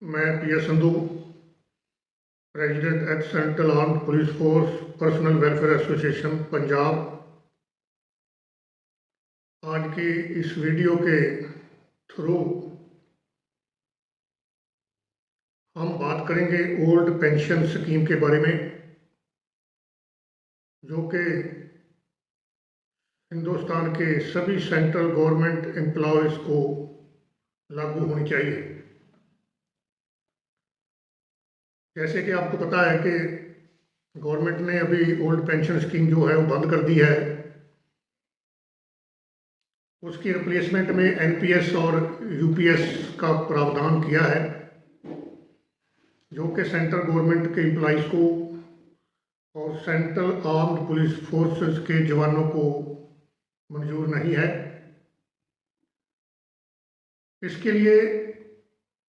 मैं P S Sandhu, president x central armed police force personal welfare association Punjab, आज की इस वीडियो के थ्रू हम बात करेंगे ओल्ड पेंशन स्कीम के बारे में, जो कि हिंदुस्तान के सभी सेंट्रल गवर्नमेंट एम्प्लॉयज़ को लागू होनी चाहिए। जैसे कि आपको पता है कि गवर्नमेंट ने अभी ओल्ड पेंशन स्कीम जो है वो बंद कर दी है। उसकी रिप्लेसमेंट में एनपीएस और यूपीएस का प्रावधान किया है, जो कि सेंट्रल गवर्नमेंट के एम्प्लॉइज़ को और सेंट्रल आर्म्ड पुलिस फोर्सेस के जवानों को मंजूर नहीं है। इसके लिए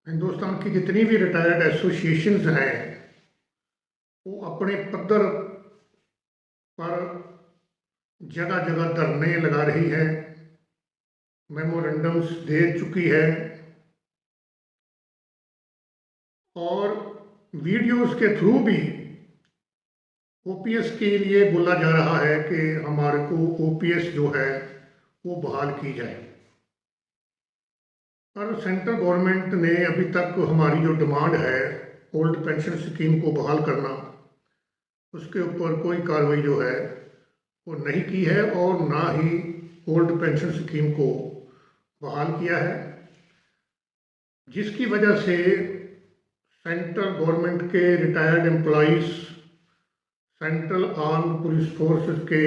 हिंदुस्तान की जितनी भी रिटायर्ड एसोसिएशंस हैं वो अपने पद्धर पर जगह जगह धरने लगा रही है, मेमोरेंडम्स दे चुकी है और वीडियोस के थ्रू भी ओपीएस के लिए बोला जा रहा है कि हमारे को ओपीएस जो है वो बहाल की जाए। पर सेंट्रल गवर्नमेंट ने अभी तक हमारी जो डिमांड है ओल्ड पेंशन स्कीम को बहाल करना, उसके ऊपर कोई कार्रवाई जो है वो नहीं की है और ना ही ओल्ड पेंशन स्कीम को बहाल किया है, जिसकी वजह से सेंट्रल गवर्नमेंट के retired employees, central armed police forces के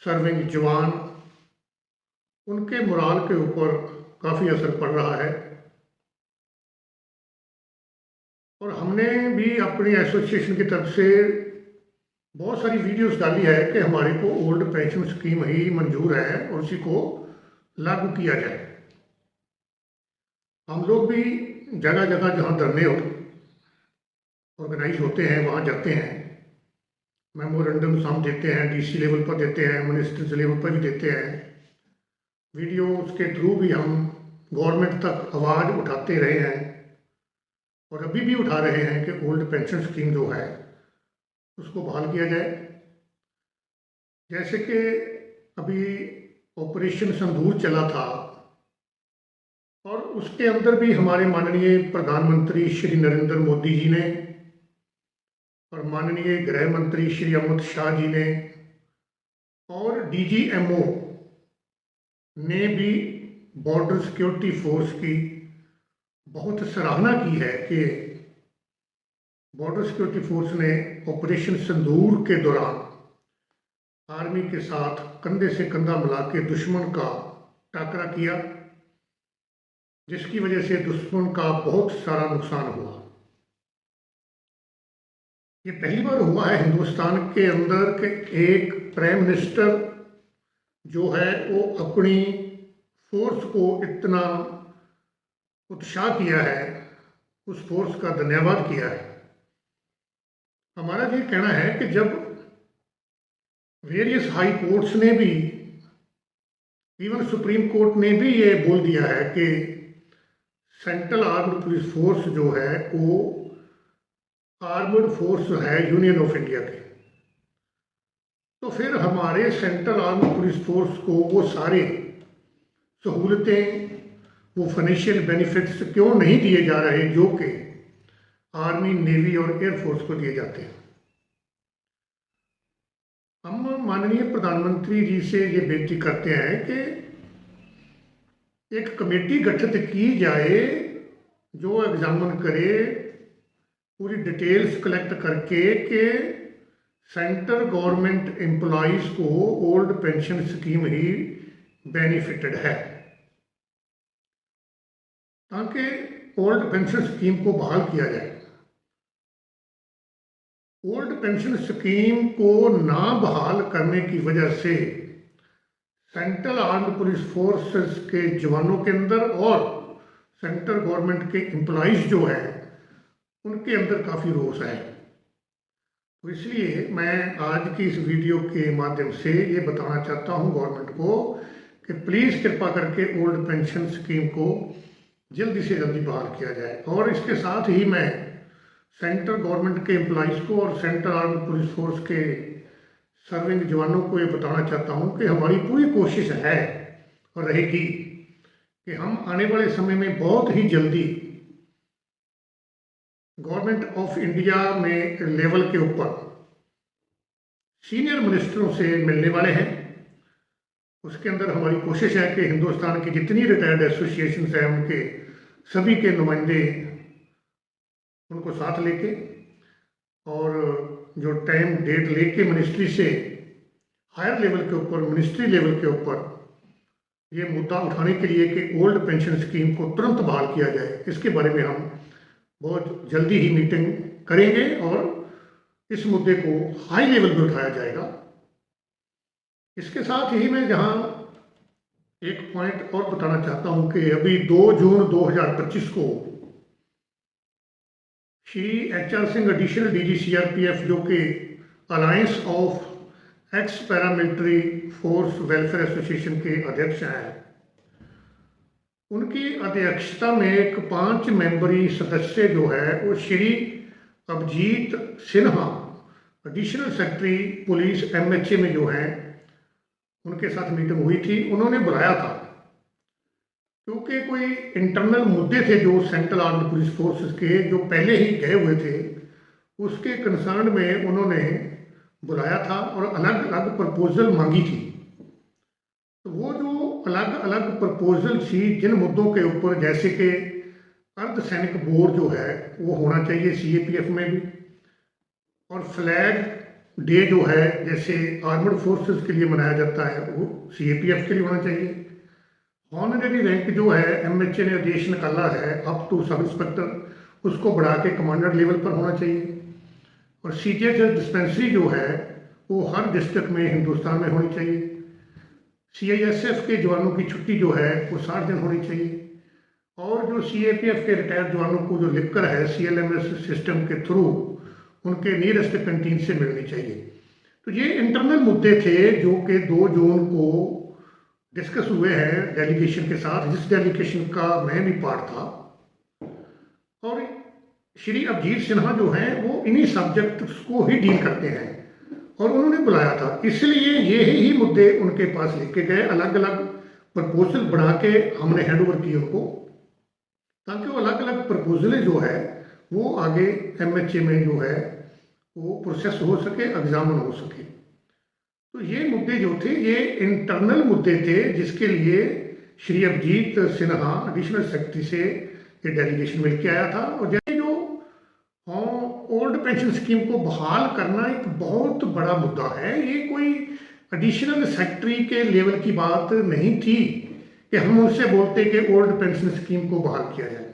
सर्विंग जवान, उनके मोराल के ऊपर काफ़ी असर पड़ रहा है। और हमने भी अपनी एसोसिएशन की तरफ से बहुत सारी वीडियोस डाली है कि हमारे को ओल्ड पेंशन स्कीम ही मंजूर है और उसी को लागू किया जाए। हम लोग भी जगह जगह जहाँ धरने ऑर्गेनाइज होते हैं वहाँ जाते हैं, मेमोरेंडम्स हम देते हैं, डीसी लेवल पर देते हैं, मिनिस्टर्स लेवल पर भी देते हैं। वीडियोस के थ्रू भी हम गवर्नमेंट तक आवाज़ उठाते रहे हैं और अभी भी उठा रहे हैं कि ओल्ड पेंशन स्कीम जो है उसको बहाल किया जाए। जैसे कि अभी ऑपरेशन संदूर चला था और उसके अंदर भी हमारे माननीय प्रधानमंत्री श्री नरेंद्र मोदी जी ने और माननीय गृह मंत्री श्री अमित शाह जी ने और डीजीएमओ ने भी बॉर्डर सिक्योरिटी फोर्स की बहुत सराहना की है कि बॉर्डर सिक्योरिटी फोर्स ने ऑपरेशन संदूर के दौरान आर्मी के साथ कंधे से कंधा मिला के दुश्मन का टाकरा किया, जिसकी वजह से दुश्मन का बहुत सारा नुकसान हुआ। ये पहली बार हुआ है हिंदुस्तान के अंदर कि एक प्राइम मिनिस्टर जो है वो अपनी फोर्स को इतना उत्साह किया है, उस फोर्स का धन्यवाद किया है। हमारा ये कहना है कि जब वेरियस हाई कोर्ट्स ने भी, इवन सुप्रीम कोर्ट ने भी ये बोल दिया है कि सेंट्रल आर्म्ड पुलिस फोर्स जो है वो आर्मड फोर्स है यूनियन ऑफ इंडिया के, तो फिर हमारे सेंट्रल आर्म्ड पुलिस फोर्स को वो सारे सहूलतें, वो फाइनेंशियल बेनिफिट्स क्यों नहीं दिए जा रहे जो कि आर्मी, नेवी और एयरफोर्स को दिए जाते हैं। हम माननीय प्रधानमंत्री जी से ये बेनती करते हैं कि एक कमेटी गठित की जाए जो एग्जामिन करे, पूरी डिटेल्स कलेक्ट करके कि सेंट्रल गवर्नमेंट एम्प्लॉइज़ को ओल्ड पेंशन स्कीम ही बेनिफिटेड है, ताकि ओल्ड पेंशन स्कीम को बहाल किया जाए। ओल्ड पेंशन स्कीम को ना बहाल करने की वजह से सेंट्रल आर्म्ड पुलिस फोर्सेस के जवानों के अंदर और सेंट्रल गवर्नमेंट के एम्प्लॉइज़ जो हैं उनके अंदर काफ़ी रोष है। तो इसलिए मैं आज की इस वीडियो के माध्यम से ये बताना चाहता हूँ गवर्नमेंट को कि प्लीज़ कृपा करके ओल्ड पेंशन स्कीम को जल्दी से जल्दी बहाल किया जाए। और इसके साथ ही मैं सेंट्रल गवर्नमेंट के एम्प्लॉइज़ को और सेंट्रल आर्म्ड पुलिस फोर्स के सर्विंग जवानों को ये बताना चाहता हूँ कि हमारी पूरी कोशिश है और रहेगी कि हम आने वाले समय में बहुत ही जल्दी गवर्नमेंट ऑफ इंडिया में लेवल के ऊपर सीनियर मिनिस्टरों से मिलने वाले हैं। उसके अंदर हमारी कोशिश है कि हिंदुस्तान की जितनी रिटायर्ड एसोसिएशंस हैं उनके सभी के नुमाइंदे उनको साथ लेके और जो टाइम डेट लेके मिनिस्ट्री से हायर लेवल के ऊपर, मिनिस्ट्री लेवल के ऊपर ये मुद्दा उठाने के लिए कि ओल्ड पेंशन स्कीम को तुरंत बहाल किया जाए, इसके बारे में हम बहुत जल्दी ही मीटिंग करेंगे और इस मुद्दे को हाई लेवल पे उठाया जाएगा। इसके साथ ही मैं जहां एक पॉइंट और बताना चाहता हूं कि अभी 2 जून 2025 को Shri HR Singh additional DG CRPF जो कि alliance of x paramilitary force welfare association के अध्यक्ष हैं, उनकी अध्यक्षता में एक 5 मेंबरी सदस्य जो है वो Shri Abhijit Sinha additional secretary police MHA में जो है उनके साथ मीटिंग हुई थी। उन्होंने बुलाया था क्योंकि कोई इंटरनल मुद्दे थे जो सेंट्रल आर्म्ड पुलिस फोर्सेस के जो पहले ही गए हुए थे, उसके कंसर्न में उन्होंने बुलाया था और अलग अलग प्रपोजल मांगी थी। तो वो जो अलग अलग प्रपोजल थी जिन मुद्दों के ऊपर, जैसे कि अर्धसैनिक बोर्ड जो है वो होना चाहिए CAPF में भी, और फ्लैग डे जो है जैसे आर्मड फोर्सेस के लिए मनाया जाता है वो CAPF के लिए होना चाहिए। ऑनरेरी रैंक जो है MHA ने आदेश निकाला है अप टू सब इंस्पेक्टर, उसको बढ़ा के कमांडर लेवल पर होना चाहिए। और CJH डिस्पेंसरी जो है वो हर डिस्ट्रिक्ट में हिंदुस्तान में होनी चाहिए। CISF के जवानों की छुट्टी जो है वो 60 दिन होनी चाहिए। और जो CAPF के रिटायर्ड जवानों को जो लिकर है CLMS सिस्टम के थ्रू उनके नियरेस्ट कैंटीन से मिलनी चाहिए। तो ये इंटरनल मुद्दे थे जो कि 2 जून को डिस्कस हुए हैं डेलीगेशन के साथ, जिस डेलीगेशन का मैं भी पार्ट था। और श्री अभिजीत सिन्हा जो हैं वो इन्हीं सब्जेक्ट्स को ही डील करते हैं और उन्होंने बुलाया था, इसलिए ये ही मुद्दे उनके पास लेके गए। अलग अलग प्रपोजल बना के हमने हैंड ओवर किए उनको, ताकि वो अलग अलग प्रपोजलें जो है वो आगे MHA में जो है वो प्रोसेस हो सके, एग्जामिन हो सके। तो ये मुद्दे जो थे ये इंटरनल मुद्दे थे जिसके लिए श्री अभिजीत सिन्हा एडिशनल सेक्रेटरी से ये डेलीगेशन मिल के आया था। और जैसे जो ओल्ड पेंशन स्कीम को बहाल करना एक बहुत बड़ा मुद्दा है, ये कोई एडिशनल सेक्रेटरी के लेवल की बात नहीं थी कि हम उनसे बोलते कि ओल्ड पेंशन स्कीम को बहाल किया जाए।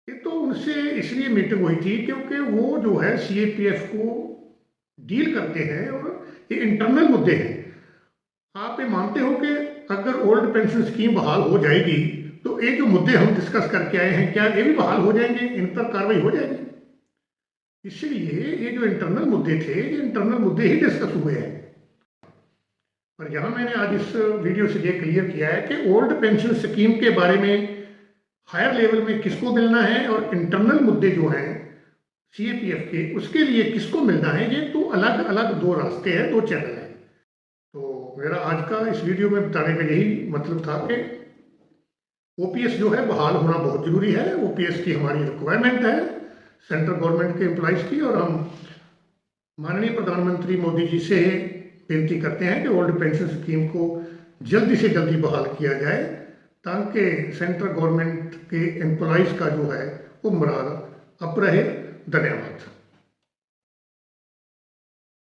ये तो उनसे इसलिए मीटिंग हुई थी क्योंकि वो जो है CAPF को डील करते हैं और ये इंटरनल मुद्दे हैं। आप ये मानते हो कि अगर ओल्ड पेंशन स्कीम बहाल हो जाएगी तो ये जो मुद्दे हम डिस्कस करके आए हैं क्या ये भी बहाल हो जाएंगे, इन पर कार्रवाई हो जाएगी? इसलिए ये जो इंटरनल मुद्दे थे ये इंटरनल मुद्दे ही डिस्कस हुए हैं। और यहाँ मैंने आज इस वीडियो से ये क्लियर किया है कि ओल्ड पेंशन स्कीम के बारे में हायर लेवल में किसको मिलना है और इंटरनल मुद्दे जो हैं CAPF के उसके लिए किसको मिलना है, ये तो अलग अलग 2 रास्ते हैं, 2 चैनल हैं। तो मेरा आज का इस वीडियो में बताने का यही मतलब था कि OPS जो है बहाल होना बहुत ज़रूरी है। OPS की हमारी रिक्वायरमेंट है सेंट्रल गवर्नमेंट के एम्प्लॉइज़ की, और हम माननीय प्रधानमंत्री मोदी जी से बेनती करते हैं कि ओल्ड पेंशन स्कीम को जल्दी से जल्दी बहाल किया जाए ताकि सेंट्रल गवर्नमेंट के एम्प्लॉइज़ का जो है वो मोराल अप रहे। धन्यवाद।